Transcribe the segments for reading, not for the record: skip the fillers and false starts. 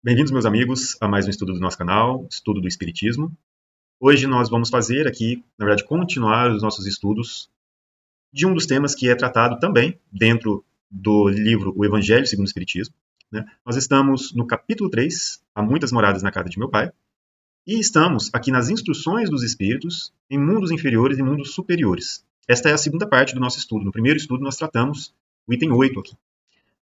Bem-vindos, meus amigos, a mais um estudo do nosso canal, Estudo do Espiritismo. Hoje nós vamos fazer aqui, na verdade, continuar os nossos estudos de um dos temas que é tratado também dentro do livro O Evangelho segundo o Espiritismo, né? Nós estamos no capítulo 3, Há Muitas Moradas na Casa de Meu Pai, e estamos aqui nas instruções dos espíritos em mundos inferiores e mundos superiores. Esta é a segunda parte do nosso estudo. No primeiro estudo nós tratamos o item 8 aqui.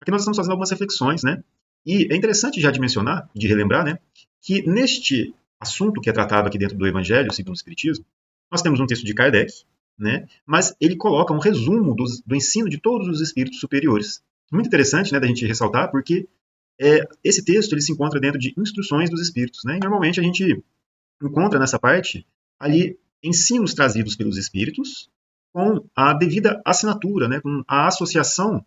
Aqui nós estamos fazendo algumas reflexões, né? E é interessante já de mencionar, de relembrar, né, que neste assunto que é tratado aqui dentro do Evangelho segundo o Espiritismo, nós temos um texto de Kardec, né, mas ele coloca um resumo do ensino de todos os espíritos superiores. Muito interessante, né, da gente ressaltar, porque esse texto ele se encontra dentro de instruções dos espíritos, né, e normalmente a gente encontra nessa parte ali ensinos trazidos pelos espíritos com a devida assinatura, né, com a associação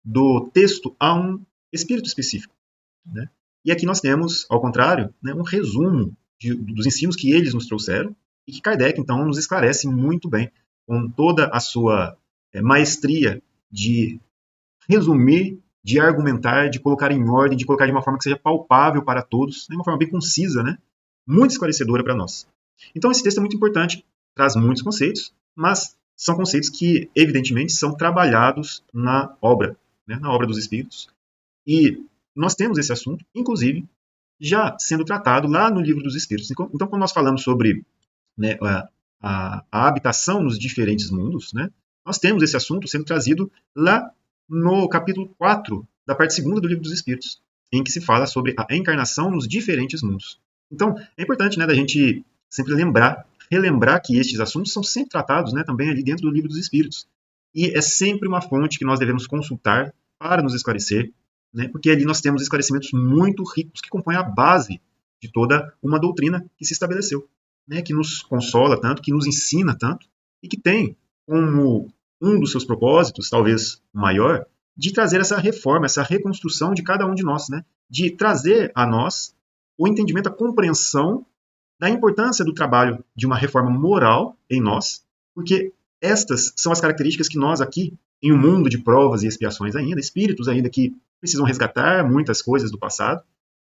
do texto a um espírito específico, né? E aqui nós temos, ao contrário, né, um resumo dos ensinos que eles nos trouxeram e que Kardec, então, nos esclarece muito bem, com toda a sua maestria de resumir, de argumentar, de colocar em ordem, de colocar de uma forma que seja palpável para todos, de uma forma bem concisa, né? Muito esclarecedora para nós. Então, esse texto é muito importante, traz muitos conceitos, mas são conceitos que, evidentemente, são trabalhados na obra, né, na obra dos espíritos. E nós temos esse assunto, inclusive, já sendo tratado lá no Livro dos Espíritos. Então, quando nós falamos sobre, né, a habitação nos diferentes mundos, né, nós temos esse assunto sendo trazido lá no capítulo 4 da parte segunda do Livro dos Espíritos, em que se fala sobre a encarnação nos diferentes mundos. Então, é importante, né, da gente sempre relembrar que estes assuntos são sempre tratados, né, também ali dentro do Livro dos Espíritos. E é sempre uma fonte que nós devemos consultar para nos esclarecer, né, porque ali nós temos esclarecimentos muito ricos que compõem a base de toda uma doutrina que se estabeleceu, né, que nos consola tanto, que nos ensina tanto, e que tem como um dos seus propósitos, talvez maior, de trazer essa reforma, essa reconstrução de cada um de nós, né, de trazer a nós o entendimento, a compreensão da importância do trabalho de uma reforma moral em nós, porque estas são as características que nós aqui, em um mundo de provas e expiações ainda, espíritos ainda que precisam resgatar muitas coisas do passado,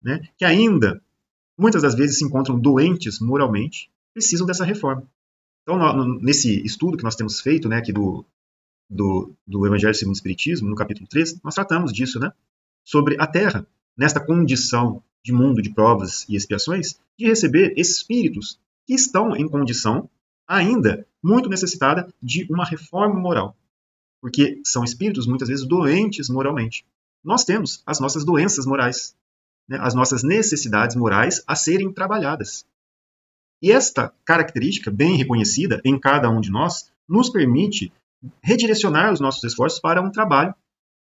né, que ainda, muitas das vezes, se encontram doentes moralmente, precisam dessa reforma. Então, nesse estudo que nós temos feito, né, aqui do Evangelho segundo o Espiritismo, no capítulo 3, nós tratamos disso, né, sobre a Terra, nesta condição de mundo de provas e expiações, de receber espíritos que estão em condição ainda muito necessitada de uma reforma moral, porque são espíritos muitas vezes doentes moralmente. Nós temos as nossas doenças morais, né, as nossas necessidades morais a serem trabalhadas. E esta característica, bem reconhecida em cada um de nós, nos permite redirecionar os nossos esforços para um trabalho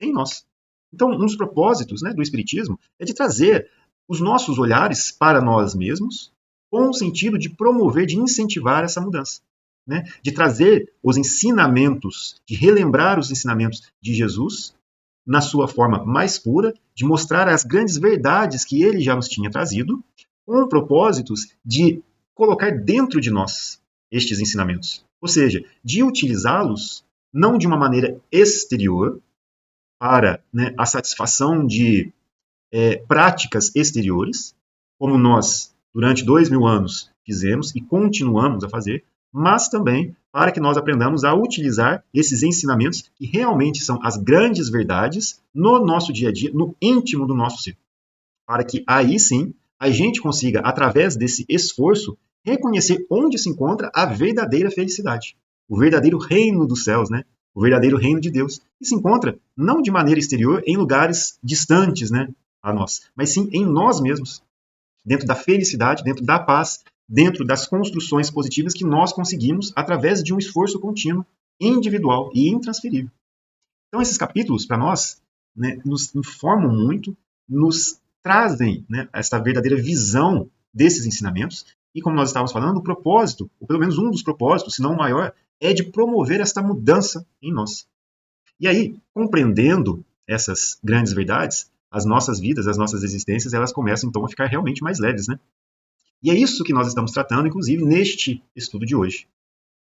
em nós. Então, um dos propósitos, né, do Espiritismo é de trazer os nossos olhares para nós mesmos com o sentido de promover, de incentivar essa mudança, né, de trazer os ensinamentos, de relembrar os ensinamentos de Jesus na sua forma mais pura, de mostrar as grandes verdades que ele já nos tinha trazido, com propósitos de colocar dentro de nós estes ensinamentos. Ou seja, de utilizá-los não de uma maneira exterior, para, né, a satisfação de práticas exteriores, como nós, durante 2000 anos, fizemos e continuamos a fazer, mas também para que nós aprendamos a utilizar esses ensinamentos que realmente são as grandes verdades no nosso dia a dia, no íntimo do nosso ser. Para que aí sim a gente consiga, através desse esforço, reconhecer onde se encontra a verdadeira felicidade, o verdadeiro reino dos céus, né? O verdadeiro reino de Deus, que se encontra não de maneira exterior em lugares distantes, né, a nós, mas sim em nós mesmos, dentro da felicidade, dentro da paz, dentro das construções positivas que nós conseguimos através de um esforço contínuo, individual e intransferível. Então, esses capítulos, para nós, né, nos informam muito, nos trazem, né, essa verdadeira visão desses ensinamentos, e como nós estávamos falando, o propósito, ou pelo menos um dos propósitos, se não o maior, é de promover esta mudança em nós. E aí, compreendendo essas grandes verdades, as nossas vidas, as nossas existências, elas começam então a ficar realmente mais leves, né? E é isso que nós estamos tratando, inclusive, neste estudo de hoje.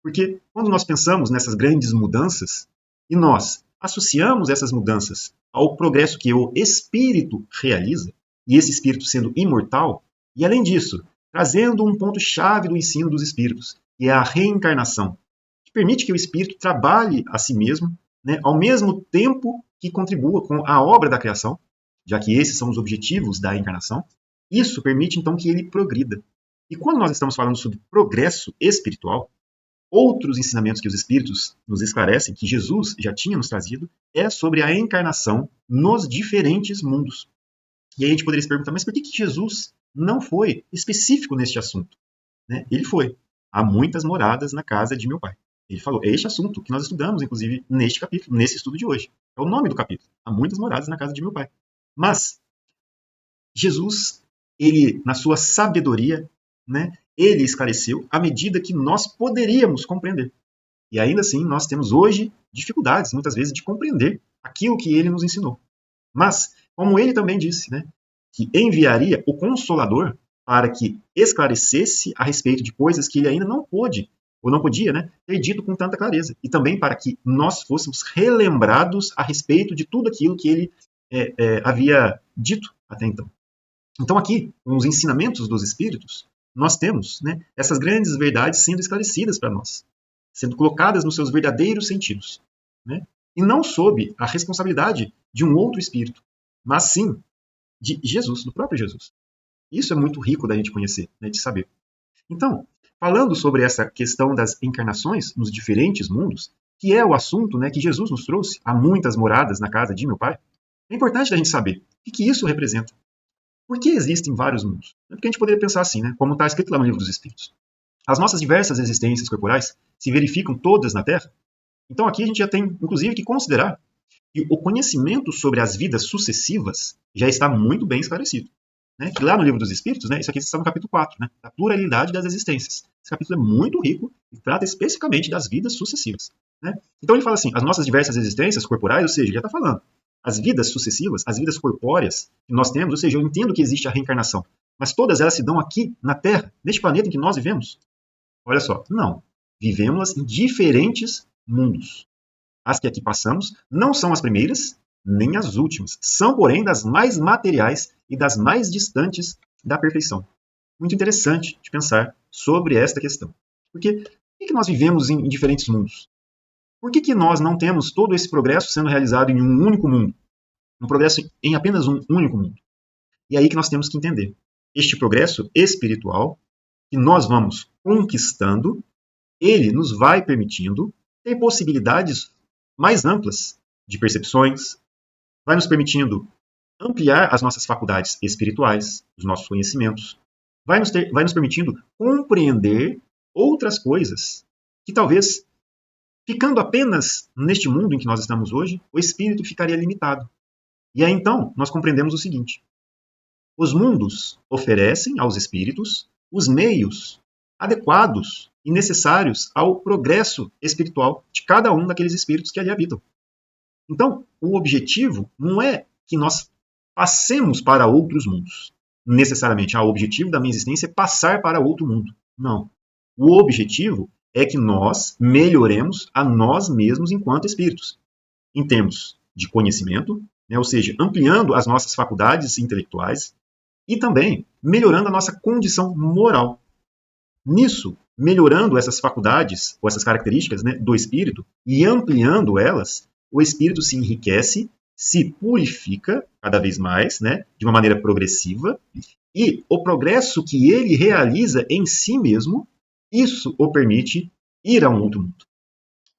Porque quando nós pensamos nessas grandes mudanças, e nós associamos essas mudanças ao progresso que o espírito realiza, e esse espírito sendo imortal, e além disso, trazendo um ponto-chave do ensino dos espíritos, que é a reencarnação, que permite que o espírito trabalhe a si mesmo, né, ao mesmo tempo que contribua com a obra da criação, já que esses são os objetivos da encarnação. Isso permite, então, que ele progrida. E quando nós estamos falando sobre progresso espiritual, outros ensinamentos que os espíritos nos esclarecem, que Jesus já tinha nos trazido, é sobre a encarnação nos diferentes mundos. E aí a gente poderia se perguntar, mas por que Jesus não foi específico neste assunto? Né? Ele foi. Há muitas moradas na casa de meu pai. Ele falou, é este assunto que nós estudamos, inclusive, neste capítulo, nesse estudo de hoje. É o nome do capítulo. Há muitas moradas na casa de meu pai. Mas, Jesus, ele, na sua sabedoria, né, ele esclareceu à medida que nós poderíamos compreender. E ainda assim, nós temos hoje dificuldades, muitas vezes, de compreender aquilo que ele nos ensinou. Mas, como ele também disse, né, que enviaria o Consolador para que esclarecesse a respeito de coisas que ele ainda não pôde, ou não podia, né, ter dito com tanta clareza. E também para que nós fôssemos relembrados a respeito de tudo aquilo que ele havia dito até então. Então aqui, com os ensinamentos dos Espíritos, nós temos, né, essas grandes verdades sendo esclarecidas para nós, sendo colocadas nos seus verdadeiros sentidos. Né? E não sob a responsabilidade de um outro Espírito, mas sim de Jesus, do próprio Jesus. Isso é muito rico da gente conhecer, né, de saber. Então, falando sobre essa questão das encarnações nos diferentes mundos, que é o assunto, né, que Jesus nos trouxe, há muitas moradas na casa de meu pai, é importante a gente saber o que isso representa. Por que existem vários mundos? Porque a gente poderia pensar assim, né, como está escrito lá no Livro dos Espíritos. As nossas diversas existências corporais se verificam todas na Terra. Então aqui a gente já tem, inclusive, que considerar que o conhecimento sobre as vidas sucessivas já está muito bem esclarecido. Né? Que lá no Livro dos Espíritos, né, isso aqui está no capítulo 4, né, da pluralidade das existências. Esse capítulo é muito rico e trata especificamente das vidas sucessivas. Né? Então ele fala assim, as nossas diversas existências corporais, ou seja, ele já está falando, as vidas sucessivas, as vidas corpóreas que nós temos, ou seja, eu entendo que existe a reencarnação, mas todas elas se dão aqui, na Terra, neste planeta em que nós vivemos? Olha só, não. Vivemos em diferentes mundos. As que aqui passamos não são as primeiras, nem as últimas. São, porém, das mais materiais e das mais distantes da perfeição. Muito interessante de pensar sobre esta questão. Porque por que nós vivemos em diferentes mundos? Por que nós não temos todo esse progresso sendo realizado em um único mundo? Um progresso em apenas um único mundo. E é aí que nós temos que entender. Este progresso espiritual que nós vamos conquistando, ele nos vai permitindo ter possibilidades mais amplas de percepções, vai nos permitindo ampliar as nossas faculdades espirituais, os nossos conhecimentos, vai nos permitindo compreender outras coisas que talvez, ficando apenas neste mundo em que nós estamos hoje, o espírito ficaria limitado. E aí então nós compreendemos o seguinte: os mundos oferecem aos espíritos os meios adequados e necessários ao progresso espiritual de cada um daqueles espíritos que ali habitam. Então, o objetivo não é que nós passemos para outros mundos. Necessariamente, o objetivo da minha existência é passar para outro mundo. Não. O objetivo é que nós melhoremos a nós mesmos enquanto espíritos, em termos de conhecimento, né, ou seja, ampliando as nossas faculdades intelectuais e também melhorando a nossa condição moral. Nisso, melhorando essas faculdades ou essas características, né, do espírito e ampliando elas, o espírito se enriquece, se purifica cada vez mais, né, de uma maneira progressiva, e o progresso que ele realiza em si mesmo, isso o permite ir a um outro mundo.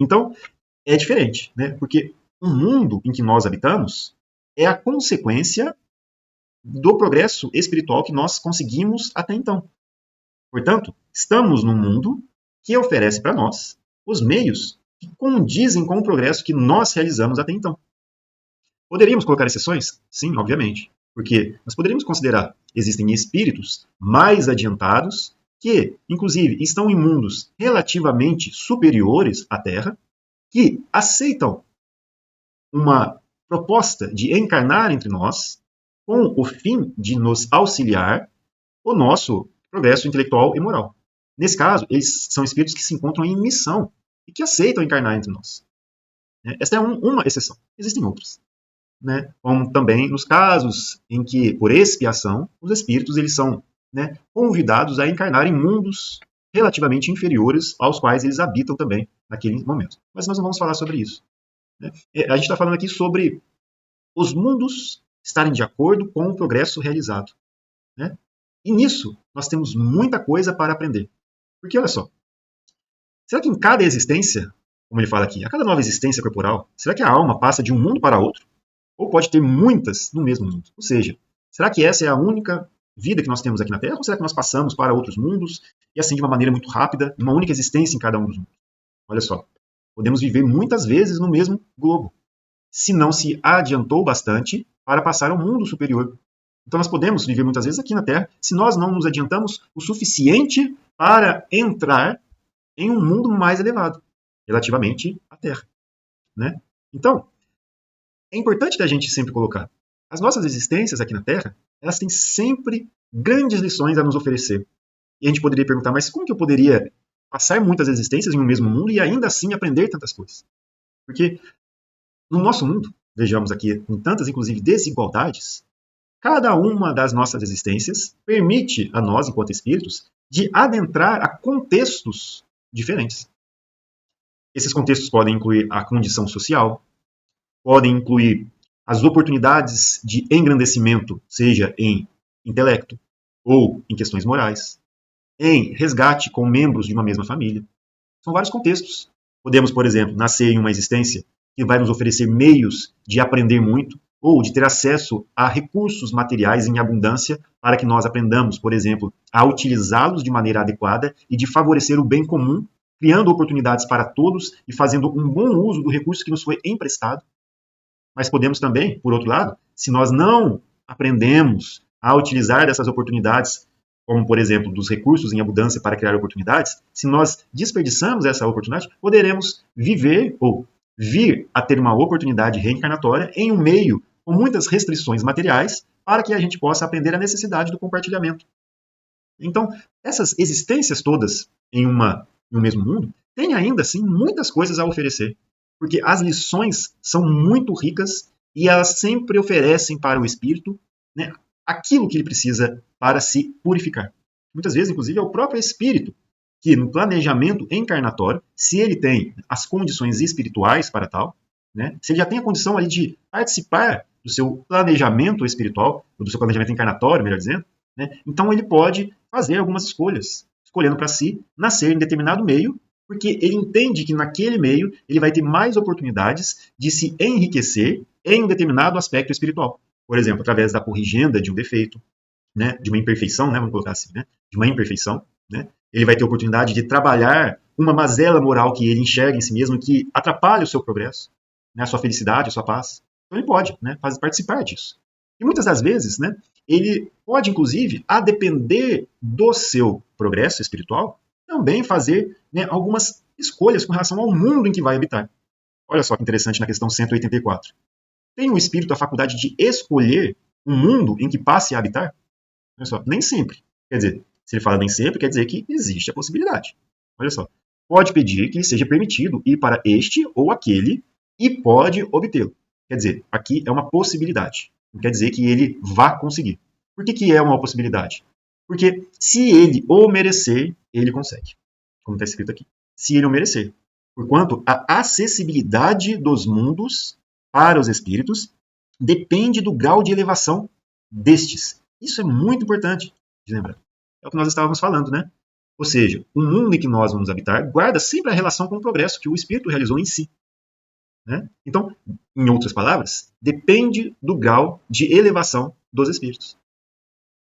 Então, é diferente, né, porque o mundo em que nós habitamos é a consequência do progresso espiritual que nós conseguimos até então. Portanto, estamos num mundo que oferece para nós os meios que condizem com o progresso que nós realizamos até então. Poderíamos colocar exceções? Sim, obviamente. Porque nós poderíamos considerar que existem espíritos mais adiantados que, inclusive, estão em mundos relativamente superiores à Terra, que aceitam uma proposta de encarnar entre nós com o fim de nos auxiliar o nosso progresso intelectual e moral. Nesse caso, eles são espíritos que se encontram em missão e que aceitam encarnar entre nós. Esta é uma exceção. Existem outras. né, como também nos casos em que, por expiação, os espíritos eles são, né, convidados a encarnar em mundos relativamente inferiores aos quais eles habitam também naquele momento. Mas nós não vamos falar sobre isso, né? A gente está falando aqui sobre os mundos estarem de acordo com o progresso realizado, né? E nisso nós temos muita coisa para aprender. Porque olha só, será que em cada existência, como ele fala aqui, a cada nova existência corporal, será que a alma passa de um mundo para outro? Ou pode ter muitas no mesmo mundo? Ou seja, será que essa é a única vida que nós temos aqui na Terra? Ou será que nós passamos para outros mundos e assim de uma maneira muito rápida, uma única existência em cada um dos mundos? Olha só, podemos viver muitas vezes no mesmo globo, se não se adiantou bastante para passar ao mundo superior. Então nós podemos viver muitas vezes aqui na Terra, se nós não nos adiantamos o suficiente para entrar em um mundo mais elevado, relativamente à Terra, né? Então, é importante da gente sempre colocar, as nossas existências aqui na Terra, elas têm sempre grandes lições a nos oferecer. E a gente poderia perguntar, mas como que eu poderia passar muitas existências em um mesmo mundo e ainda assim aprender tantas coisas? Porque no nosso mundo, vejamos aqui, com tantas, inclusive, desigualdades, cada uma das nossas existências permite a nós, enquanto espíritos, de adentrar a contextos diferentes. Esses contextos podem incluir a condição social, podem incluir as oportunidades de engrandecimento, seja em intelecto ou em questões morais, em resgate com membros de uma mesma família. São vários contextos. Podemos, por exemplo, nascer em uma existência que vai nos oferecer meios de aprender muito ou de ter acesso a recursos materiais em abundância para que nós aprendamos, por exemplo, a utilizá-los de maneira adequada e de favorecer o bem comum, criando oportunidades para todos e fazendo um bom uso do recurso que nos foi emprestado. Mas podemos também, por outro lado, se nós não aprendemos a utilizar dessas oportunidades, como, por exemplo, dos recursos em abundância para criar oportunidades, se nós desperdiçamos essa oportunidade, poderemos viver ou vir a ter uma oportunidade reencarnatória em um meio com muitas restrições materiais para que a gente possa aprender a necessidade do compartilhamento. Então, essas existências todas em um mesmo mundo têm ainda assim muitas coisas a oferecer, porque as lições são muito ricas e elas sempre oferecem para o espírito, né, aquilo que ele precisa para se purificar. Muitas vezes, inclusive, é o próprio espírito que, no planejamento encarnatório, se ele tem as condições espirituais para tal, né, se ele já tem a condição ali de participar do seu planejamento espiritual, ou do seu planejamento encarnatório, melhor dizendo, né, então ele pode fazer algumas escolhas, escolhendo para si nascer em determinado meio, porque ele entende que naquele meio ele vai ter mais oportunidades de se enriquecer em um determinado aspecto espiritual. Por exemplo, através da corrigenda de um defeito, né, de uma imperfeição, né, vamos colocar assim, né, de uma imperfeição, né, ele vai ter oportunidade de trabalhar uma mazela moral que ele enxerga em si mesmo que atrapalha o seu progresso, né, a sua felicidade, a sua paz. Então ele pode, né, participar disso. E muitas das vezes, né, ele pode, inclusive, a depender do seu progresso espiritual, também fazer, né, algumas escolhas com relação ao mundo em que vai habitar. Olha só que interessante na questão 184. Tem o espírito a faculdade de escolher um mundo em que passe a habitar? Olha só, nem sempre. Quer dizer, se ele fala nem sempre, quer dizer que existe a possibilidade. Olha só. Pode pedir que lhe seja permitido ir para este ou aquele e pode obtê-lo. Quer dizer, aqui é uma possibilidade. Não quer dizer que ele vá conseguir. Por que é uma possibilidade? Porque se ele o merecer, ele consegue. Como está escrito aqui. Se ele o merecer. Porquanto a acessibilidade dos mundos para os espíritos depende do grau de elevação destes. Isso é muito importante de lembrar. É o que nós estávamos falando, né? Ou seja, o mundo em que nós vamos habitar guarda sempre a relação com o progresso que o espírito realizou em si. Né? Então, em outras palavras, depende do grau de elevação dos espíritos.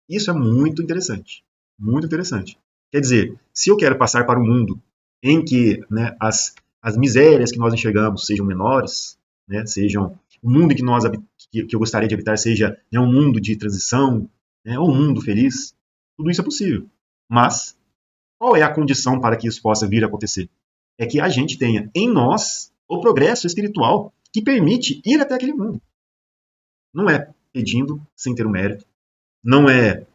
Isso é muito interessante. Muito interessante. Quer dizer, se eu quero passar para um mundo em que, né, as misérias que nós enxergamos sejam menores, né, sejam o mundo em que, que eu gostaria de habitar seja, né, um mundo de transição, né, ou um mundo feliz, tudo isso é possível. Mas qual é a condição para que isso possa vir a acontecer? É que a gente tenha em nós o progresso espiritual que permite ir até aquele mundo. Não é pedindo sem ter o mérito, não é,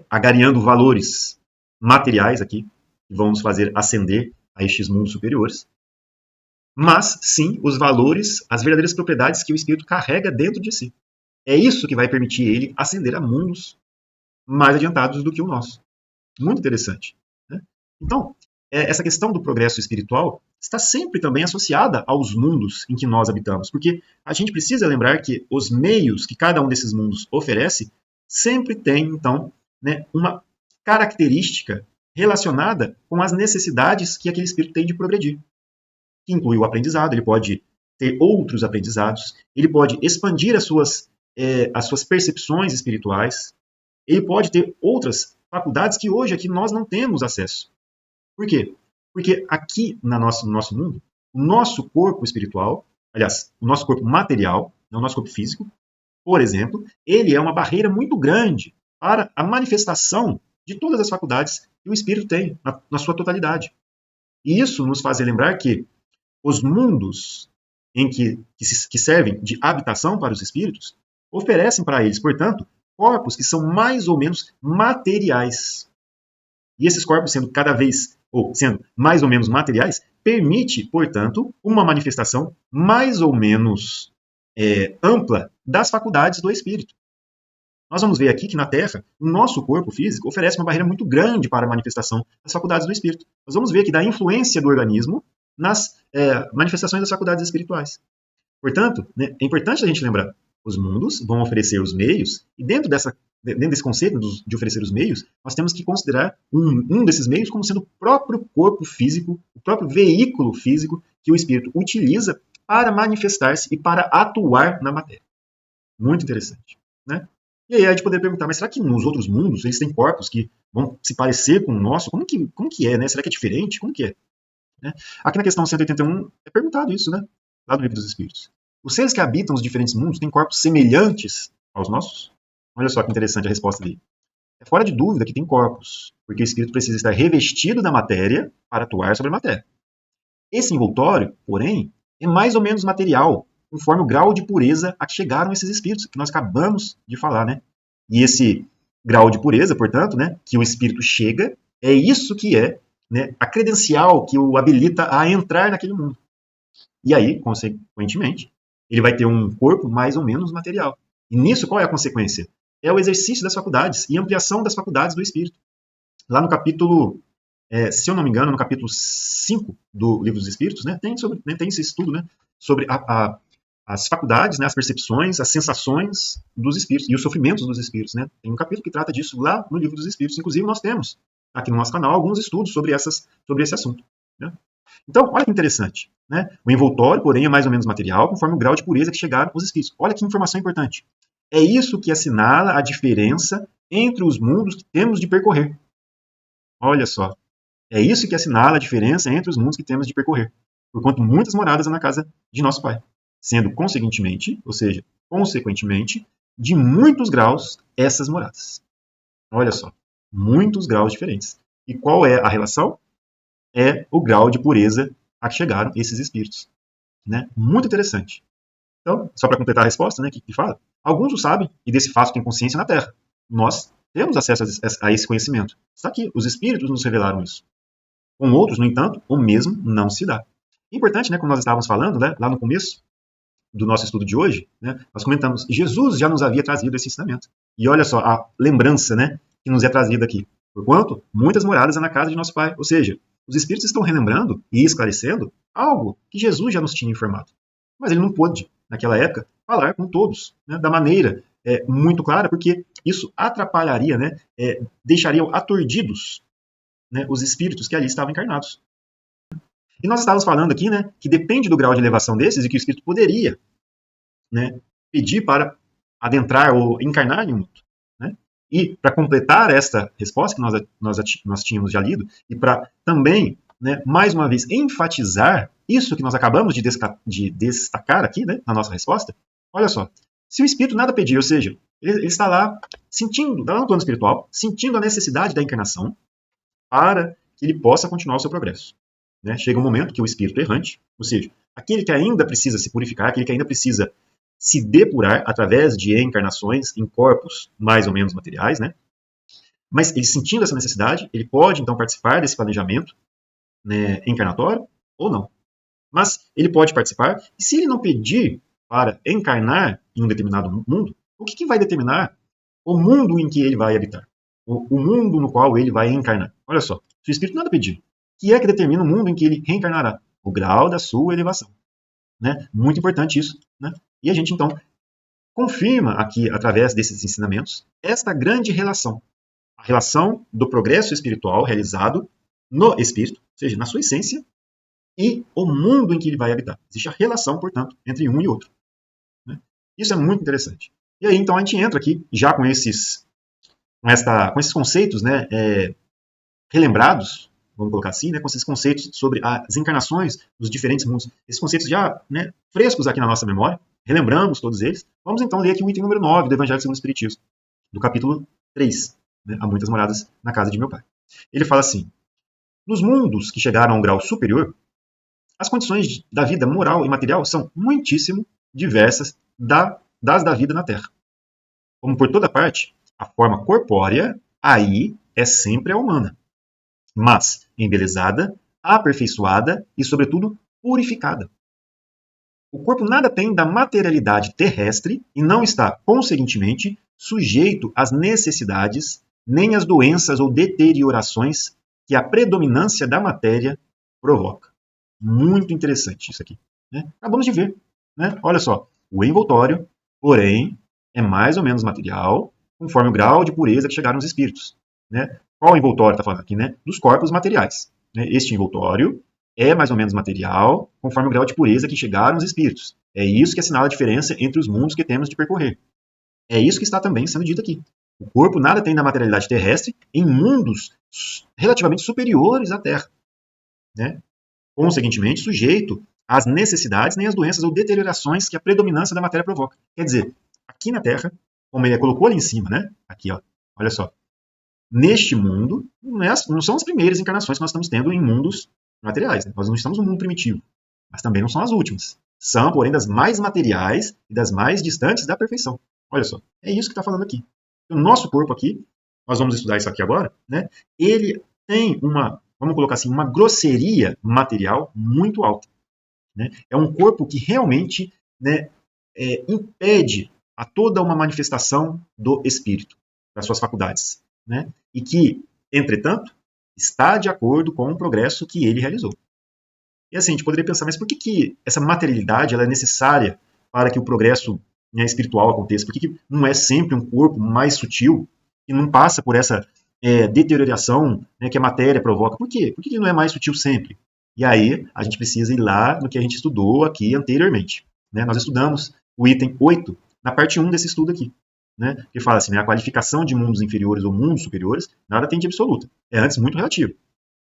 agariando valores materiais aqui, que vão nos fazer ascender a estes mundos superiores, mas sim os valores, as verdadeiras propriedades que o espírito carrega dentro de si. É isso que vai permitir ele ascender a mundos mais adiantados do que o nosso. Muito interessante, né? Então, essa questão do progresso espiritual está sempre também associada aos mundos em que nós habitamos, porque a gente precisa lembrar que os meios que cada um desses mundos oferece sempre tem, então, né, uma característica relacionada com as necessidades que aquele espírito tem de progredir, que inclui o aprendizado. Ele pode ter outros aprendizados, ele pode expandir as suas percepções espirituais, ele pode ter outras faculdades que hoje aqui nós não temos acesso. Por quê? Porque aqui no nosso mundo, o nosso corpo espiritual, aliás, o nosso corpo material, o nosso corpo físico, por exemplo, ele é uma barreira muito grande para a manifestação de todas as faculdades que o espírito tem na sua totalidade. E isso nos faz lembrar que os mundos que servem de habitação para os espíritos oferecem para eles, portanto, corpos que são mais ou menos materiais. E esses corpos sendo cada vez, ou sendo mais ou menos materiais, permite, portanto, uma manifestação mais ou menos ampla das faculdades do espírito. Nós vamos ver aqui que na Terra, o nosso corpo físico oferece uma barreira muito grande para a manifestação das faculdades do espírito. Nós vamos ver aqui da influência do organismo nas manifestações das faculdades espirituais. Portanto, né, é importante a gente lembrar, os mundos vão oferecer os meios, e dentro desse conceito de oferecer os meios, nós temos que considerar um desses meios como sendo o próprio corpo físico, o próprio veículo físico que o espírito utiliza para manifestar-se e para atuar na matéria. Muito interessante, né? E aí a gente poderia perguntar, mas será que nos outros mundos eles têm corpos que vão se parecer com o nosso? Como que é, né? Será que é diferente? Como que é? Né? Aqui na questão 181 é perguntado isso, né? Lá no Livro dos Espíritos. Os seres que habitam os diferentes mundos têm corpos semelhantes aos nossos? Olha só que interessante a resposta dele. É fora de dúvida que tem corpos, porque o espírito precisa estar revestido da matéria para atuar sobre a matéria. Esse envoltório, porém, é mais ou menos material, conforme o grau de pureza a que chegaram esses espíritos, que nós acabamos de falar, né? E esse grau de pureza, portanto, né, que o espírito chega, é isso que é, né, a credencial que o habilita a entrar naquele mundo. E aí, consequentemente, ele vai ter um corpo mais ou menos material. E nisso, qual é a consequência? É o exercício das faculdades e ampliação das faculdades do espírito. Lá no capítulo, se eu não me engano, no capítulo 5 do Livro dos Espíritos, né, tem esse estudo, né, sobre as faculdades, né, as percepções, as sensações dos espíritos e os sofrimentos dos espíritos. Né? Tem um capítulo que trata disso lá no Livro dos Espíritos. Inclusive, nós temos aqui no nosso canal alguns estudos sobre esse assunto. Né? Então, olha que interessante. Né? O envoltório, porém, é mais ou menos material, conforme o grau de pureza que chegaram os espíritos. Olha que informação importante. É isso que assinala a diferença entre os mundos que temos de percorrer. Olha só. É isso que assinala a diferença entre os mundos que temos de percorrer. Porquanto muitas moradas há na casa de nosso Pai. Sendo, consequentemente, ou seja, consequentemente, de muitos graus essas moradas. Olha só. Muitos graus diferentes. E qual é a relação? É o grau de pureza a que chegaram esses espíritos. Né? Muito interessante. Então, só para completar a resposta, né, que fala, alguns o sabem e desse fato têm consciência na Terra. Nós temos acesso a esse conhecimento. Está aqui, os espíritos nos revelaram isso. Com outros, no entanto, o mesmo não se dá. Importante, né, como nós estávamos falando, né, lá no começo do nosso estudo de hoje, né, nós comentamos, Jesus já nos havia trazido esse ensinamento. E olha só a lembrança, né, que nos é trazida aqui. Porquanto, muitas moradas há na casa de nosso Pai. Ou seja, os espíritos estão relembrando e esclarecendo algo que Jesus já nos tinha informado. Mas ele não pôde, naquela época, falar com todos, né, da maneira muito clara, porque isso atrapalharia, né, deixaria aturdidos, né, os espíritos que ali estavam encarnados. E nós estávamos falando aqui, né, que depende do grau de elevação desses e que o espírito poderia, né, pedir para adentrar ou encarnar em um mundo. Né? E para completar esta resposta que nós tínhamos já lido, e para também, né, mais uma vez, enfatizar isso que nós acabamos de destacar aqui, né, na nossa resposta, olha só, se o espírito nada pedir, ou seja, ele está lá sentindo, lá no plano espiritual, sentindo a necessidade da encarnação para que ele possa continuar o seu progresso. Né? Chega um momento que o espírito errante, ou seja, aquele que ainda precisa se purificar, aquele que ainda precisa se depurar através de encarnações em corpos mais ou menos materiais, né? Mas ele sentindo essa necessidade, ele pode então participar desse planejamento, né, encarnatório ou não. Mas ele pode participar, e se ele não pedir para encarnar em um determinado mundo, o que vai determinar o mundo em que ele vai habitar? O mundo no qual ele vai encarnar. Olha só, se o espírito nada pedir, o que é que determina o mundo em que ele reencarnará? O grau da sua elevação. Né? Muito importante isso. Né? E a gente, então, confirma aqui, através desses ensinamentos, esta grande relação. A relação do progresso espiritual realizado no espírito, ou seja, na sua essência, e o mundo em que ele vai habitar. Existe a relação, portanto, entre um e outro. Né? Isso é muito interessante. E aí, então, a gente entra aqui, já com esses conceitos, né, relembrados, vamos colocar assim, né, com esses conceitos sobre as encarnações dos diferentes mundos. Esses conceitos já, né, frescos aqui na nossa memória, relembramos todos eles. Vamos então ler aqui o item número 9 do Evangelho segundo o Espiritismo, do capítulo 3, né, Há muitas moradas na casa de meu pai. Ele fala assim: nos mundos que chegaram a um grau superior, as condições da vida moral e material são muitíssimo diversas das da vida na Terra. Como por toda parte, a forma corpórea aí é sempre a humana, mas embelezada, aperfeiçoada e, sobretudo, purificada. O corpo nada tem da materialidade terrestre e não está, conseguintemente, sujeito às necessidades, nem às doenças ou deteriorações que a predominância da matéria provoca. Muito interessante isso aqui. Né? Acabamos de ver. Né? Olha só, o envoltório, porém, é mais ou menos material, conforme o grau de pureza que chegaram os espíritos. Né? Qual envoltório está falando aqui? Né? Dos corpos materiais. Né? Este envoltório é mais ou menos material, conforme o grau de pureza que chegaram os espíritos. É isso que assinala a diferença entre os mundos que temos de percorrer. É isso que está também sendo dito aqui. O corpo nada tem da materialidade terrestre em mundos relativamente superiores à Terra. Né? Conseguintemente, sujeito às necessidades nem às doenças ou deteriorações que a predominância da matéria provoca. Quer dizer, aqui na Terra, como ele colocou ali em cima, né? Aqui, ó, olha só. Neste mundo, não são as primeiras encarnações que nós estamos tendo em mundos materiais. Né? Nós não estamos no mundo primitivo, mas também não são as últimas. São, porém, das mais materiais e das mais distantes da perfeição. Olha só, é isso que está falando aqui. O nosso corpo aqui, nós vamos estudar isso aqui agora, né? Ele tem vamos colocar assim, uma grosseria material muito alta. Né? É um corpo que realmente, né, impede a toda uma manifestação do espírito, das suas faculdades. Né? E que, entretanto, está de acordo com o progresso que ele realizou. E assim, a gente poderia pensar, mas por que essa materialidade ela é necessária para que o progresso, né, espiritual aconteça? Por que não é sempre um corpo mais sutil e não passa por essa deterioração, né, que a matéria provoca? Por quê? Por que não é mais sutil sempre? E aí a gente precisa ir lá no que a gente estudou aqui anteriormente. Né? Nós estudamos o item 8 na parte 1 desse estudo aqui. Né? Que fala assim, né, a qualificação de mundos inferiores ou mundos superiores nada tem de absoluta. É antes muito relativo.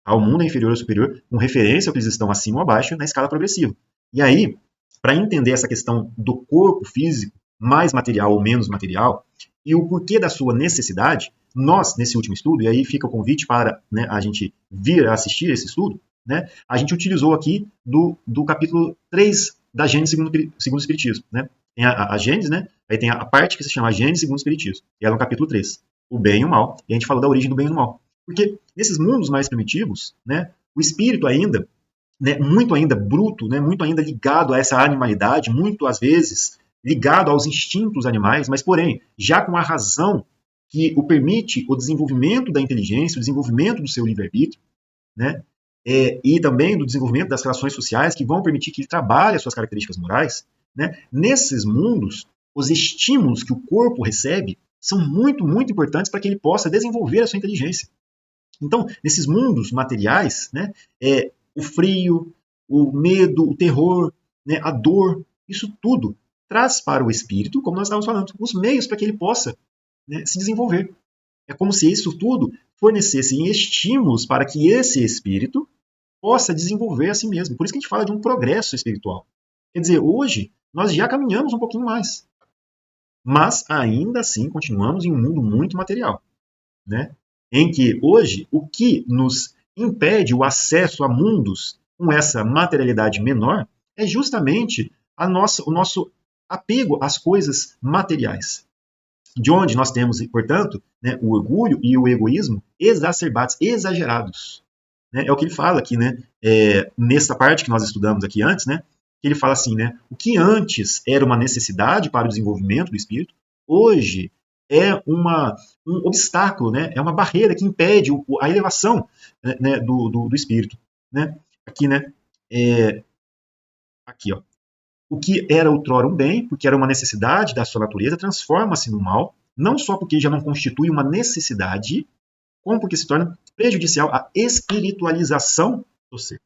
Ao mundo é inferior ou superior, com referência ao que eles estão acima ou abaixo na escala progressiva. E aí, para entender essa questão do corpo físico, mais material ou menos material, e o porquê da sua necessidade, nós, nesse último estudo, e aí fica o convite para, né, a gente vir a assistir esse estudo, né, a gente utilizou aqui do capítulo 3 da Gênesis segundo o Espiritismo. Né? Tem a Gênesis, né? Aí tem a parte que se chama Gênesis segundo o Espiritismo. E ela é no capítulo 3. O bem e o mal. E a gente fala da origem do bem e do mal. Porque nesses mundos mais primitivos, né, o espírito ainda, né, muito ainda bruto, né, muito ainda ligado a essa animalidade, muito às vezes ligado aos instintos animais, mas porém, já com a razão que o permite o desenvolvimento da inteligência, o desenvolvimento do seu livre-arbítrio, né, e também do desenvolvimento das relações sociais que vão permitir que ele trabalhe as suas características morais, né, nesses mundos, os estímulos que o corpo recebe são muito, muito importantes para que ele possa desenvolver a sua inteligência. Então, nesses mundos materiais, né, o frio, o medo, o terror, né, a dor, isso tudo traz para o espírito, como nós estávamos falando, os meios para que ele possa, né, se desenvolver. É como se isso tudo fornecesse estímulos para que esse espírito possa desenvolver a si mesmo. Por isso que a gente fala de um progresso espiritual. Quer dizer, hoje nós já caminhamos um pouquinho mais, mas ainda assim continuamos em um mundo muito material, né? Em que hoje o que nos impede o acesso a mundos com essa materialidade menor é justamente o nosso apego às coisas materiais. De onde nós temos, portanto, né, o orgulho e o egoísmo exacerbados, exagerados. né? É o que ele fala aqui, né? Nessa parte que nós estudamos aqui antes, né? Que ele fala assim, né? O que antes era uma necessidade para o desenvolvimento do espírito, hoje é um obstáculo, né? É uma barreira que impede a elevação, né, do espírito, né? Aqui, né? Aqui, ó. O que era outrora um bem, porque era uma necessidade da sua natureza, transforma-se no mal, não só porque já não constitui uma necessidade, como porque se torna prejudicial à espiritualização do ser.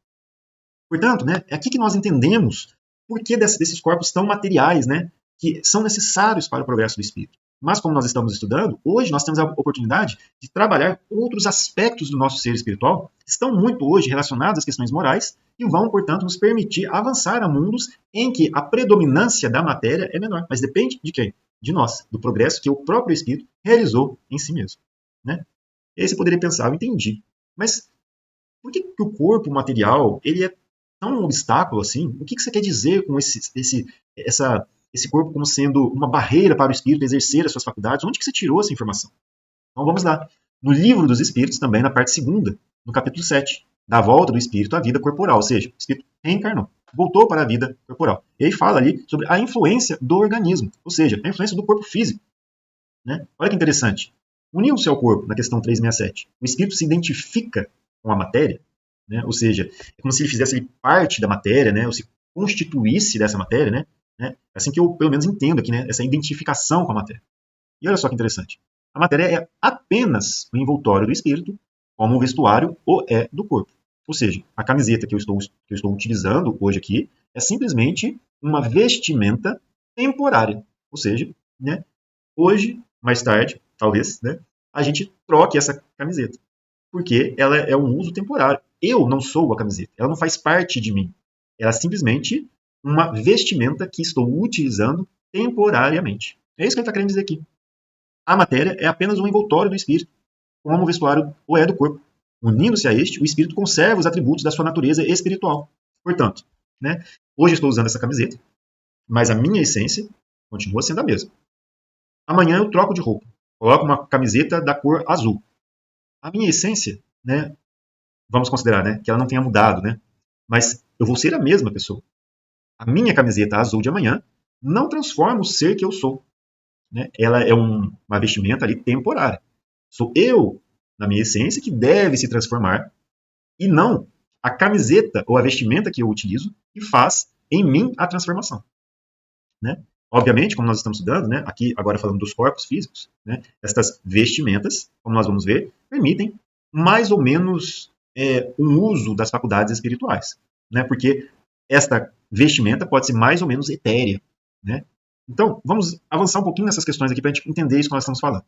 Portanto, né, é aqui que nós entendemos por que desses corpos tão materiais, né, que são necessários para o progresso do espírito. Mas, como nós estamos estudando, hoje nós temos a oportunidade de trabalhar outros aspectos do nosso ser espiritual, que estão muito hoje relacionados às questões morais, e vão, portanto, nos permitir avançar a mundos em que a predominância da matéria é menor. Mas depende de quem? De nós, do progresso que o próprio espírito realizou em si mesmo. Né? E aí você poderia pensar, eu entendi, mas por que o corpo material ele é tão um obstáculo assim? O que você quer dizer com esse corpo como sendo uma barreira para o espírito exercer as suas faculdades? Onde que você tirou essa informação? Então vamos lá. No Livro dos Espíritos, também na parte 2ª, no capítulo 7, da volta do espírito à vida corporal, ou seja, o espírito reencarnou, voltou para a vida corporal. E aí fala ali sobre a influência do organismo, ou seja, a influência do corpo físico. Né? Olha que interessante. Unindo-se ao corpo, na questão 367, o espírito se identifica com a matéria, né? Ou seja, é como se ele fizesse parte da matéria, né? Ou se constituísse dessa matéria, né? É assim que eu, pelo menos, entendo aqui, né? Essa identificação com a matéria. E olha só que interessante. A matéria é apenas o envoltório do espírito, como o vestuário o é do corpo. Ou seja, a camiseta que eu estou utilizando hoje aqui é simplesmente uma vestimenta temporária. Ou seja, né? Hoje, mais tarde, talvez, né? A gente troque essa camiseta. Porque ela é um uso temporário. Eu não sou a camiseta. Ela não faz parte de mim. Ela é simplesmente uma vestimenta que estou utilizando temporariamente. É isso que ele está querendo dizer aqui. A matéria é apenas um envoltório do espírito, como o vestuário o é do corpo. Unindo-se a este, o espírito conserva os atributos da sua natureza espiritual. Portanto, né, hoje estou usando essa camiseta, mas a minha essência continua sendo a mesma. Amanhã eu troco de roupa, coloco uma camiseta da cor azul. A minha essência, né, vamos considerar, né, que ela não tenha mudado, né, mas eu vou ser a mesma pessoa. A minha camiseta azul de amanhã não transforma o ser que eu sou. Né? Ela é uma vestimenta ali temporária. Sou eu, na minha essência, que deve se transformar e não a camiseta ou a vestimenta que eu utilizo que faz em mim a transformação. Né? Obviamente, como nós estamos estudando, né, aqui agora falando dos corpos físicos, né, estas vestimentas, como nós vamos ver, permitem mais ou menos um uso das faculdades espirituais. Né, porque esta vestimenta pode ser mais ou menos etérea. Né? Então, vamos avançar um pouquinho nessas questões aqui para a gente entender isso que nós estamos falando.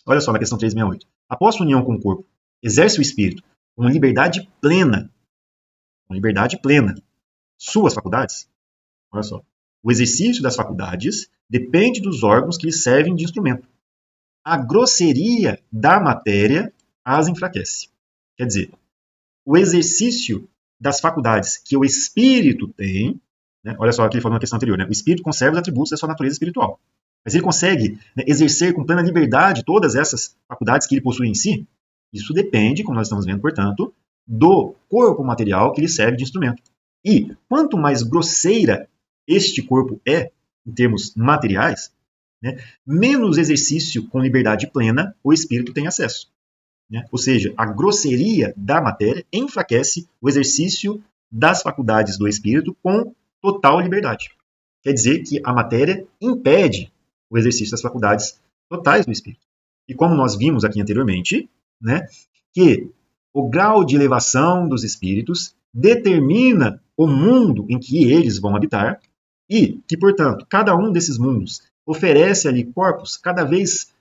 Olha só, na questão 368. Após a união com o corpo, exerce o espírito com liberdade plena, suas faculdades. Olha só. O exercício das faculdades depende dos órgãos que lhe servem de instrumento. A grosseria da matéria as enfraquece. Quer dizer, o exercício das faculdades que o espírito tem, né, olha só, aqui ele falou na questão anterior, né, o espírito conserva os atributos da sua natureza espiritual. Mas ele consegue, né, exercer com plena liberdade todas essas faculdades que ele possui em si? Isso depende, como nós estamos vendo, portanto, do corpo material que lhe serve de instrumento. E quanto mais grosseira este corpo é, em termos materiais, né, menos exercício com liberdade plena o espírito tem acesso. Né? Ou seja, a grosseria da matéria enfraquece o exercício das faculdades do espírito com total liberdade. Quer dizer que a matéria impede o exercício das faculdades totais do espírito. E como nós vimos aqui anteriormente, né, que o grau de elevação dos espíritos determina o mundo em que eles vão habitar e que, portanto, cada um desses mundos oferece ali corpos cada vez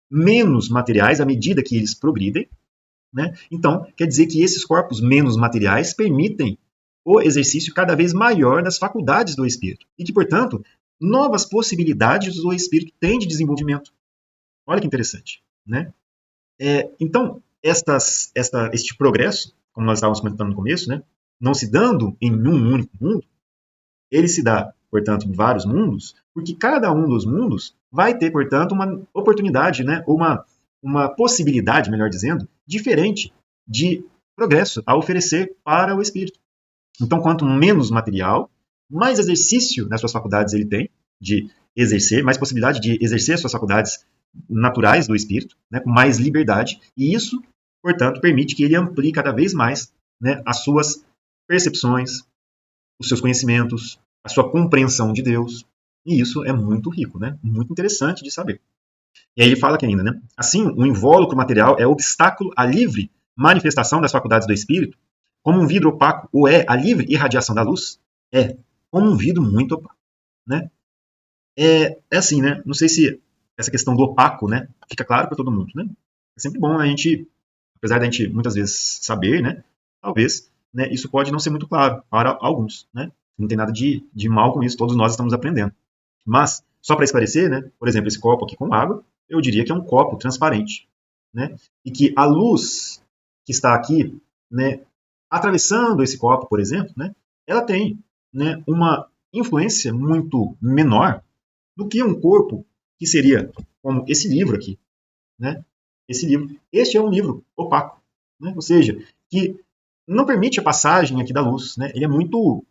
menos materiais à medida que eles progridem. Né? Então, quer dizer que esses corpos menos materiais permitem o exercício cada vez maior das faculdades do espírito e que, portanto, novas possibilidades o espírito tem de desenvolvimento. Olha que interessante. Né? Então, este progresso, como nós estávamos comentando no começo, né, não se dando em um único mundo, ele se dá, portanto, em vários mundos, porque cada um dos mundos vai ter, portanto, uma oportunidade, né, uma possibilidade, melhor dizendo, diferente de progresso a oferecer para o espírito. Então, quanto menos material, mais exercício nas suas faculdades ele tem de exercer, mais possibilidade de exercer as suas faculdades naturais do espírito, né, com mais liberdade, e isso, portanto, permite que ele amplie cada vez mais, né, as suas percepções, os seus conhecimentos, a sua compreensão de Deus, e isso é muito rico, né, muito interessante de saber. E aí ele fala que ainda, né, assim, o invólucro material é obstáculo à livre manifestação das faculdades do espírito, como um vidro opaco ou é a livre irradiação da luz, é como um vidro muito opaco, né? É assim, né? Não sei se essa questão do opaco, né, fica claro para todo mundo, né? É sempre bom a gente, apesar da gente muitas vezes saber, né, talvez, né, isso pode não ser muito claro para alguns, né? Não tem nada de mal com isso, todos nós estamos aprendendo. Mas, só para esclarecer, né, por exemplo, esse copo aqui com água, eu diria que é um copo transparente, né? E que a luz que está aqui, né, atravessando esse copo, por exemplo, né, ela tem, né, uma influência muito menor do que um corpo que seria como esse livro aqui, né? Esse livro, este é um livro opaco, né? Ou seja, que não permite a passagem aqui da luz, né? Ele é muito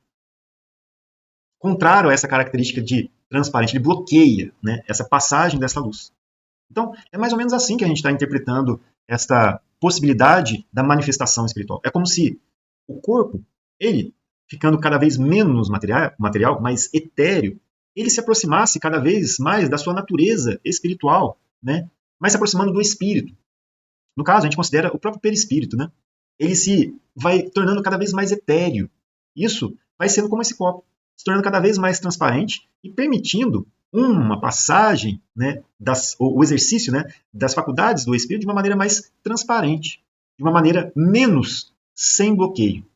contrário a essa característica de transparente, ele bloqueia, né, essa passagem dessa luz. Então, é mais ou menos assim que a gente está interpretando esta possibilidade da manifestação espiritual. É como se o corpo, ele, ficando cada vez menos material, mais etéreo, ele se aproximasse cada vez mais da sua natureza espiritual, né? Mas se aproximando do espírito. No caso, a gente considera o próprio perispírito, né? Ele se vai tornando cada vez mais etéreo. Isso vai sendo como esse copo, se tornando cada vez mais transparente e permitindo uma passagem, né, o exercício, né, das faculdades do espírito de uma maneira mais transparente, de uma maneira menos sem bloqueio,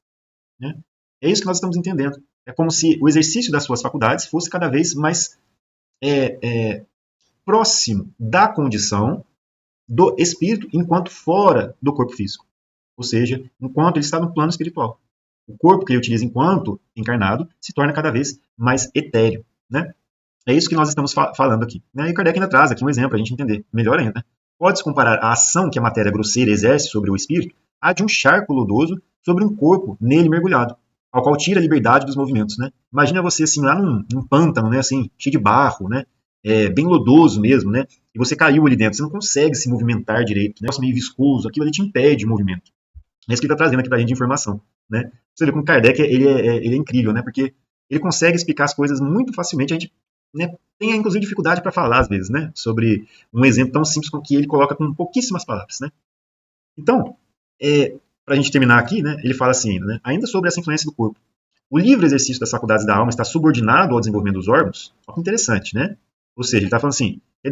né? É isso que nós estamos entendendo. É como se o exercício das suas faculdades fosse cada vez mais próximo da condição do espírito enquanto fora do corpo físico. Ou seja, enquanto ele está no plano espiritual. O corpo que ele utiliza enquanto encarnado se torna cada vez mais etéreo, né? É isso que nós estamos falando aqui, né? E Kardec ainda traz aqui um exemplo para a gente entender melhor ainda, né? Pode-se comparar a ação que a matéria grosseira exerce sobre o espírito à de um charco lodoso sobre um corpo nele mergulhado, ao qual tira a liberdade dos movimentos, né? Imagina você assim lá num pântano, né? Assim, cheio de barro, né? Bem lodoso mesmo, né? E você caiu ali dentro, você não consegue se movimentar direito, né? Meio viscoso, aquilo ali te impede o movimento. É isso que ele está trazendo aqui para a gente de informação, né? Você vê como Kardec ele é incrível, né? Porque ele consegue explicar as coisas muito facilmente. A gente, né, tem inclusive dificuldade para falar às vezes, né? Sobre um exemplo tão simples como que ele coloca com pouquíssimas palavras, né? Então, para a gente terminar aqui, né? Ele fala assim, né? Ainda sobre essa influência do corpo. O livre exercício das faculdades da alma está subordinado ao desenvolvimento dos órgãos? Olha que interessante, né? Ou seja, ele está falando assim, quer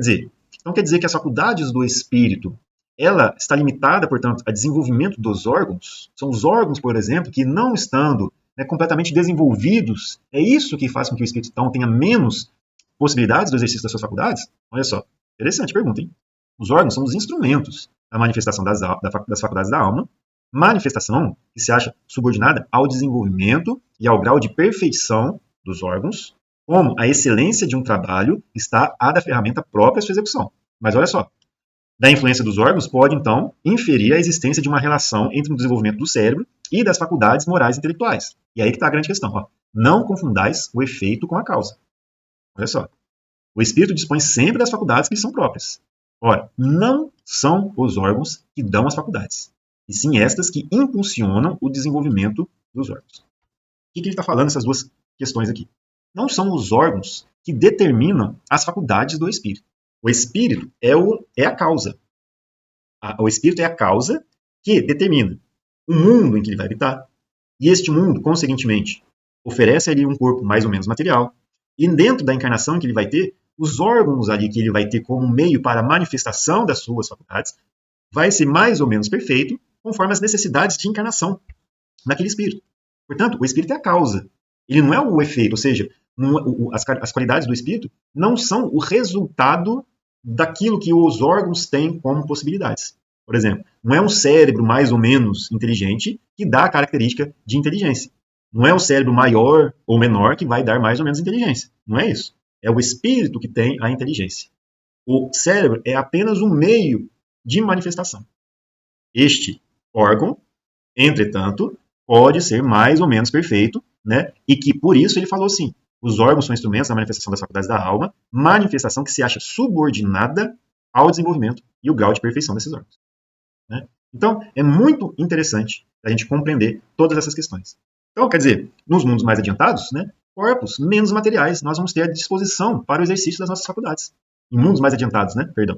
dizer que as faculdades do espírito, ela está limitada, portanto, a desenvolvimento dos órgãos? São os órgãos, por exemplo, que não estando, né, completamente desenvolvidos, é isso que faz com que o espírito então tenha menos possibilidades do exercício das suas faculdades? Olha só, interessante pergunta, hein? Os órgãos são os instrumentos da manifestação das faculdades da alma, manifestação que se acha subordinada ao desenvolvimento e ao grau de perfeição dos órgãos, como a excelência de um trabalho está a da ferramenta própria à sua execução. Mas olha só, da influência dos órgãos pode, então, inferir a existência de uma relação entre o desenvolvimento do cérebro e das faculdades morais e intelectuais. E aí que está a grande questão. Ó. Não confundais o efeito com a causa. Olha só. O espírito dispõe sempre das faculdades que lhe são próprias. Ora, não são os órgãos que dão as faculdades, e sim estas que impulsionam o desenvolvimento dos órgãos. O que ele está falando nessas duas questões aqui? Não são os órgãos que determinam as faculdades do espírito. O espírito é a causa. O espírito é a causa que determina o mundo em que ele vai habitar. E este mundo, consequentemente, oferece ali um corpo mais ou menos material. E dentro da encarnação que ele vai ter, os órgãos ali que ele vai ter como meio para a manifestação das suas faculdades vai ser mais ou menos perfeito conforme as necessidades de encarnação naquele espírito. Portanto, o espírito é a causa. Ele não é o efeito, ou seja, as qualidades do espírito não são o resultado daquilo que os órgãos têm como possibilidades. Por exemplo, não é um cérebro mais ou menos inteligente que dá a característica de inteligência. Não é o cérebro maior ou menor que vai dar mais ou menos inteligência. Não é isso. É o espírito que tem a inteligência. O cérebro é apenas um meio de manifestação. Este órgão Entretanto, pode ser mais ou menos perfeito, né? E que por isso ele falou assim: os órgãos são instrumentos da manifestação das faculdades da alma, manifestação que se acha subordinada ao desenvolvimento e o grau de perfeição desses órgãos. Né? Então, é muito interessante a gente compreender todas essas questões. Então, quer dizer, nos mundos mais adiantados, né, corpos menos materiais nós vamos ter à disposição para o exercício das nossas faculdades. Em mundos mais adiantados, né, perdão.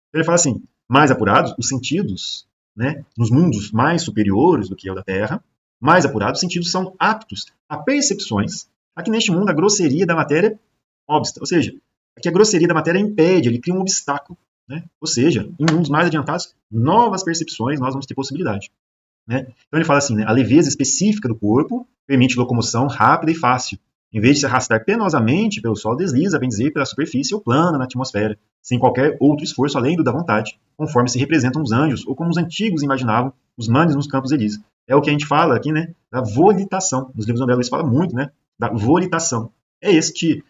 Então, ele fala assim, mais apurados, os sentidos, né, nos mundos mais superiores do que é o da Terra, mais apurados, os sentidos são aptos a percepções, aqui neste mundo a grosseria da matéria obsta, ou seja, aqui a grosseria da matéria impede, ele cria um obstáculo. Né? Ou seja, em mundos mais adiantados, novas percepções nós vamos ter possibilidade. Né? Então ele fala assim, né, a leveza específica do corpo permite locomoção rápida e fácil. Em vez de se arrastar penosamente pelo solo, desliza, bem dizer, pela superfície ou plana na atmosfera, sem qualquer outro esforço além do da vontade, conforme se representam os anjos, ou como os antigos imaginavam os manes nos campos elíseos. É o que a gente fala aqui, né, da volitação. Nos livros do André Luiz fala muito, né, da volitação. É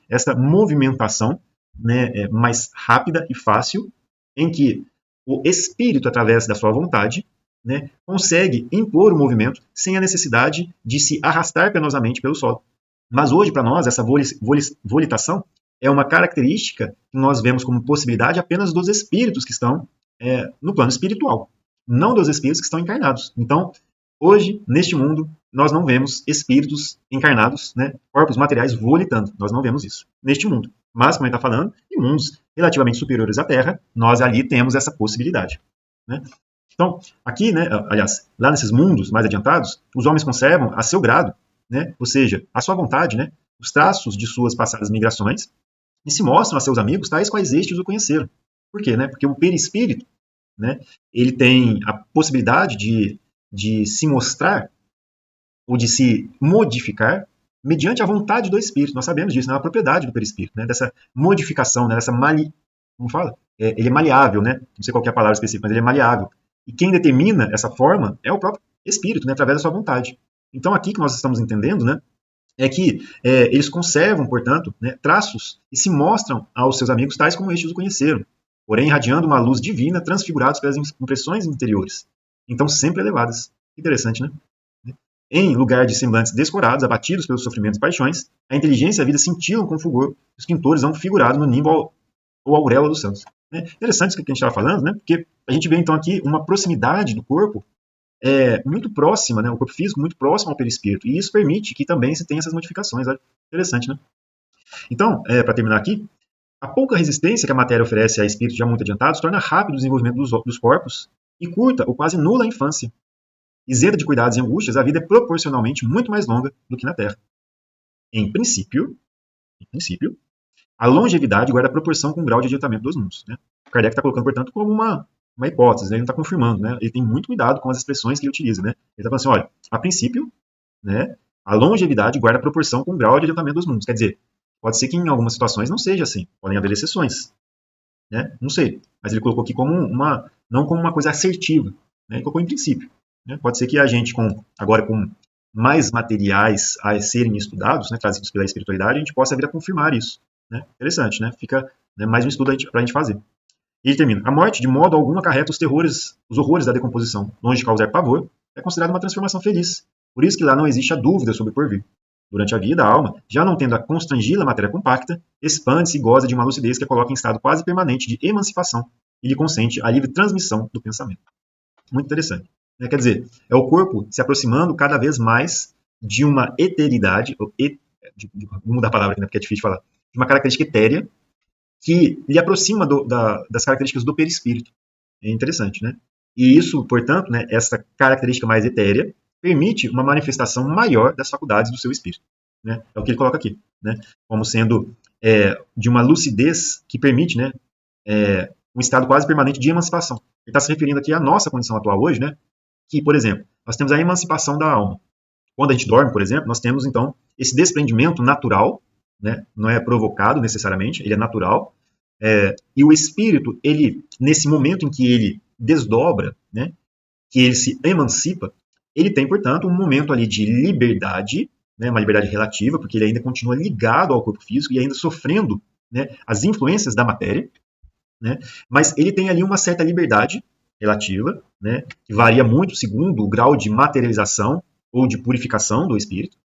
essa movimentação, né, mais rápida e fácil, em que o espírito, através da sua vontade, né, consegue impor o movimento sem a necessidade de se arrastar penosamente pelo solo. Mas hoje, para nós, essa volitação é uma característica que nós vemos como possibilidade apenas dos espíritos que estão no plano espiritual, não dos espíritos que estão encarnados. Então, hoje, neste mundo, nós não vemos espíritos encarnados, né, corpos materiais volitando. Nós não vemos isso neste mundo. Mas, como a gente está falando, em mundos relativamente superiores à Terra, nós ali temos essa possibilidade. Né? Então, aqui, né, aliás, lá nesses mundos mais adiantados, os homens conservam a seu grado, né, ou seja, a sua vontade, né, os traços de suas passadas migrações, e se mostram a seus amigos tais quais estes o conheceram. Por quê? Né? Porque o perispírito, né, ele tem a possibilidade de se mostrar ou de se modificar mediante a vontade do espírito. Nós sabemos disso, né? É uma propriedade do perispírito, né? Dessa modificação, né? Dessa como fala? Ele é maleável, né? Não sei qual é a palavra específica, mas ele é maleável. E quem determina essa forma é o próprio espírito, né? Através da sua vontade. Então, aqui que nós estamos entendendo, né? É que eles conservam, portanto, né, traços e se mostram aos seus amigos tais como estes o conheceram, porém irradiando uma luz divina, transfigurados pelas impressões interiores. Então, sempre elevadas. Interessante, né? Em lugar de semblantes descorados, abatidos pelos sofrimentos e paixões, a inteligência e a vida cintilam com fulgor. Os pintores são figurados no nimbo ou auréola dos santos. Interessante isso que a gente estava falando, né? Porque a gente vê então aqui uma proximidade do corpo muito próxima, né? O corpo físico muito próximo ao perispírito. E isso permite que também se tenha essas modificações. Olha, interessante, né? Então, para terminar aqui, a pouca resistência que a matéria oferece a espíritos já muito adiantados torna rápido o desenvolvimento dos corpos e curta ou quase nula a infância. Isenta de cuidados e angústias, a vida é proporcionalmente muito mais longa do que na Terra. Em princípio, a longevidade guarda proporção com o grau de adiantamento dos mundos. Né? O Kardec está colocando, portanto, como uma hipótese, né? Ele não está confirmando. Né? Ele tem muito cuidado com as expressões que ele utiliza. Né? Ele está falando assim, olha, a princípio, né, a longevidade guarda proporção com o grau de adiantamento dos mundos. Quer dizer, pode ser que em algumas situações não seja assim. Podem haver exceções. Né? Não sei. Mas ele colocou aqui não como uma coisa assertiva. Né? Ele colocou em princípio. Né? Pode ser que a gente, agora com mais materiais a serem estudados, né, trazidos pela espiritualidade, a gente possa vir a confirmar isso. Né? Interessante, né? Fica mais um estudo para a gente fazer. E ele termina. A morte, de modo algum, acarreta os horrores da decomposição. Longe de causar pavor, é considerada uma transformação feliz. Por isso que lá não existe a dúvida sobre o porvir. Durante a vida, a alma, já não tendo a constrangida matéria compacta, expande-se e goza de uma lucidez que a coloca em estado quase permanente de emancipação e lhe consente a livre transmissão do pensamento. Muito interessante. Quer dizer, é o corpo se aproximando cada vez mais de uma eteridade, vou mudar a palavra aqui, né, porque é difícil de falar, de uma característica etérea que lhe aproxima das características do perispírito. É interessante, né? E isso, portanto, né, essa característica mais etérea permite uma manifestação maior das faculdades do seu espírito. Né? É o que ele coloca aqui, né? Como sendo de uma lucidez que permite, né, um estado quase permanente de emancipação. Ele está se referindo aqui à nossa condição atual hoje, né? Que, por exemplo, nós temos a emancipação da alma. Quando a gente dorme, por exemplo, nós temos, então, esse desprendimento natural, né? Não é provocado necessariamente, ele é natural, e o espírito, ele, nesse momento em que ele desdobra, né? Que ele se emancipa, ele tem, portanto, um momento ali de liberdade, né? Uma liberdade relativa, porque ele ainda continua ligado ao corpo físico e ainda sofrendo, né, as influências da matéria, né? Mas ele tem ali uma certa liberdade relativa, né, que varia muito segundo o grau de materialização ou de purificação do espírito,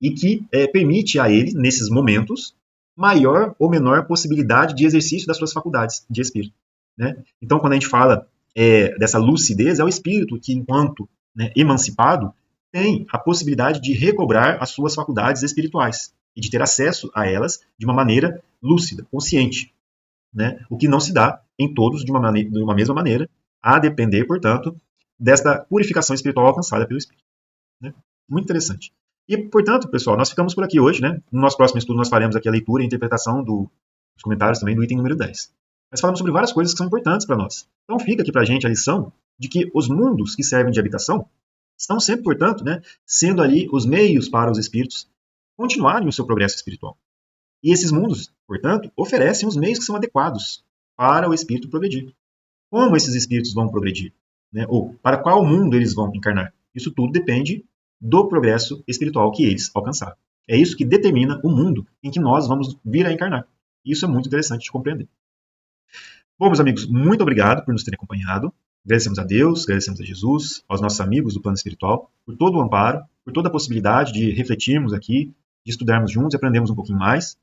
e que permite a ele, nesses momentos, maior ou menor possibilidade de exercício das suas faculdades de espírito. Né? Então, quando a gente fala dessa lucidez, é o espírito que, enquanto emancipado, tem a possibilidade de recobrar as suas faculdades espirituais e de ter acesso a elas de uma maneira lúcida, consciente. Né? O que não se dá em todos de uma mesma maneira, a depender, portanto, desta purificação espiritual alcançada pelo Espírito. Né? Muito interessante. E, portanto, pessoal, nós ficamos por aqui hoje. Né? No nosso próximo estudo, nós faremos aqui a leitura e a interpretação dos comentários também do item número 10. Nós falamos sobre várias coisas que são importantes para nós. Então, fica aqui para a gente a lição de que os mundos que servem de habitação estão sempre, portanto, sendo ali os meios para os espíritos continuarem o seu progresso espiritual. E esses mundos, portanto, oferecem os meios que são adequados para o espírito progredir. Como esses espíritos vão progredir? Ou para qual mundo eles vão encarnar? Isso tudo depende do progresso espiritual que eles alcançaram. É isso que determina o mundo em que nós vamos vir a encarnar. Isso é muito interessante de compreender. Bom, meus amigos, muito obrigado por nos terem acompanhado. Agradecemos a Deus, agradecemos a Jesus, aos nossos amigos do plano espiritual, por todo o amparo, por toda a possibilidade de refletirmos aqui, de estudarmos juntos e aprendermos um pouquinho mais.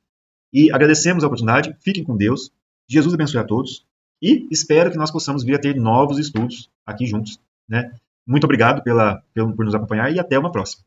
E agradecemos a oportunidade, fiquem com Deus, Jesus abençoe a todos, e espero que nós possamos vir a ter novos estudos aqui juntos. Muito obrigado por nos acompanhar e até uma próxima.